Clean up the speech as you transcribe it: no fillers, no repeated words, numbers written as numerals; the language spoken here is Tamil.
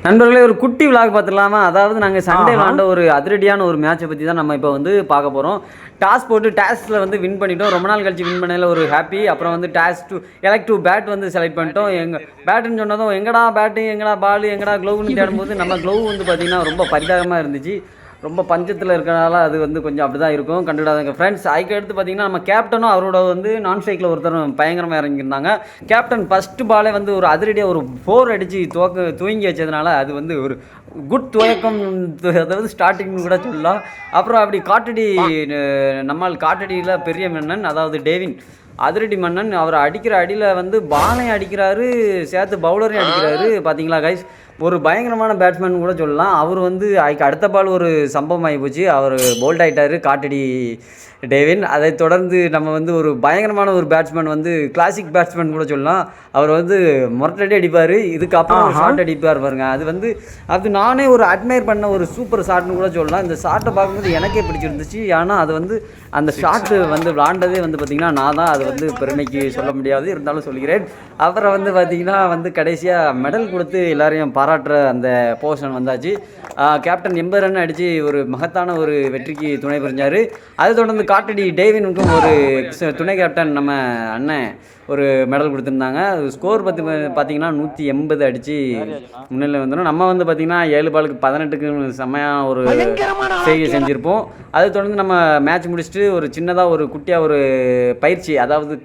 நண்பர்களே ஒரு குட்டி விளாக் பார்த்துடலாமா? அதாவது நாங்கள் சண்டே விளாண்ட ஒரு அதிரடியான ஒரு மேட்சை பற்றி தான் நம்ம இப்போ வந்து பார்க்க போகிறோம். டாஸ் போட்டு டாஸில் வந்து வின் பண்ணிட்டோம். ரொம்ப நாள் கழிச்சு வின் பண்ணதில் ஒரு ஹாப்பி. அப்புறம் வந்து toss to elect to bat வந்து செலக்ட் பண்ணிட்டோம். எங்கள் பேட்டுன்னு சொன்னதும் எங்கடா பேட்டு, எங்கடா பால், எங்கடா க்ளவுன்னு தேடும்போது நம்ம க்ளவ் வந்து பார்த்திங்கன்னா ரொம்ப பரிதாபமாக இருந்துச்சு. ரொம்ப பஞ்சத்தில் இருக்கிறனால அது வந்து கொஞ்சம் அப்படி தான் இருக்கும். கண்டுவிடாதுங்க ஃப்ரெண்ட்ஸ். அதுக்கு அடுத்து பார்த்திங்கன்னா நம்ம கேப்டனும் அவரோட வந்து நான் ஸ்ட்ரைக்கில் ஒருத்தர் பயங்கரமாக இறங்கியிருந்தாங்க. கேப்டன் ஃபஸ்ட்டு பாலே வந்து ஒரு அதிரடியாக ஒரு 4 அடித்து துவங்கி வச்சதுனால அது வந்து ஒரு குட் துவக்கம், அதாவது ஸ்டார்டிங்னு கூட சொல்லலாம். அப்புறம் அப்படி நம்மால் காட்டடியில் பெரிய மன்னன், அதாவது டேவின் அதிரடி மன்னன், அவர் அடிக்கிற அடியில் வந்து பாலையும் அடிக்கிறாரு, சேர்த்து பவுலரையும் அடிக்கிறாரு. பார்த்தீங்களா கைஸ், ஒரு பயங்கரமான பேட்ஸ்மேன் கூட சொல்லலாம். அவர் வந்து அதுக்கு அடுத்த பால் ஒரு சம்பவம் ஆகி போச்சு. அவர் போல்ட் ஆகிட்டார் காட்டடி டேவின். அதை தொடர்ந்து நம்ம வந்து ஒரு பயங்கரமான ஒரு பேட்ஸ்மேன் வந்து கிளாசிக் பேட்ஸ்மேன் கூட சொல்லலாம். அவர் வந்து முரட்டடி அடிப்பார், இதுக்கப்புறம் ஒரு ஷார்ட் அடிப்பார் பாருங்க. அது நானே ஒரு அட்மையர் பண்ண ஒரு சூப்பர் ஷாட்னு கூட சொல்லலாம். இந்த ஷாட்டை பார்க்கும்போது எனக்கே பிடிச்சிருந்துச்சு. ஆனால் அது வந்து அந்த ஷாட்டு வந்து விளாண்டதே வந்து பார்த்திங்கன்னா நான் தான். அது வந்து பெருமைக்கு சொல்ல முடியாது, இருந்தாலும் சொல்கிறேன். அப்புறம் வந்து பார்த்திங்கன்னா வந்து கடைசியாக மெடல் கொடுத்து எல்லாரையும் பாராட்டுற அந்த போர்ஷன் வந்தாச்சு. கேப்டன் 80 ரன் அடித்து ஒரு மகத்தான ஒரு வெற்றிக்கு துணை புரிஞ்சார். அதை தொடர்ந்து காட்டடி டேவினுக்கும் ஒரு துணை கேப்டன் நம்ம அண்ணன் ஒரு மெடல் கொடுத்துருந்தாங்க. ஸ்கோர் பார்த்தீங்கன்னா 180 அடித்து முன்னிலை வந்துடும். நம்ம வந்து பார்த்திங்கன்னா 7 பாலுக்கு 18க்கு செம்மையாக ஒரு செய்கை செஞ்சுருப்போம். அதை தொடர்ந்து நம்ம மேட்ச் முடிச்சுட்டு ஒரு சின்னதாக ஒரு குட்டியாக ஒரு பயிற்சி, அதாவது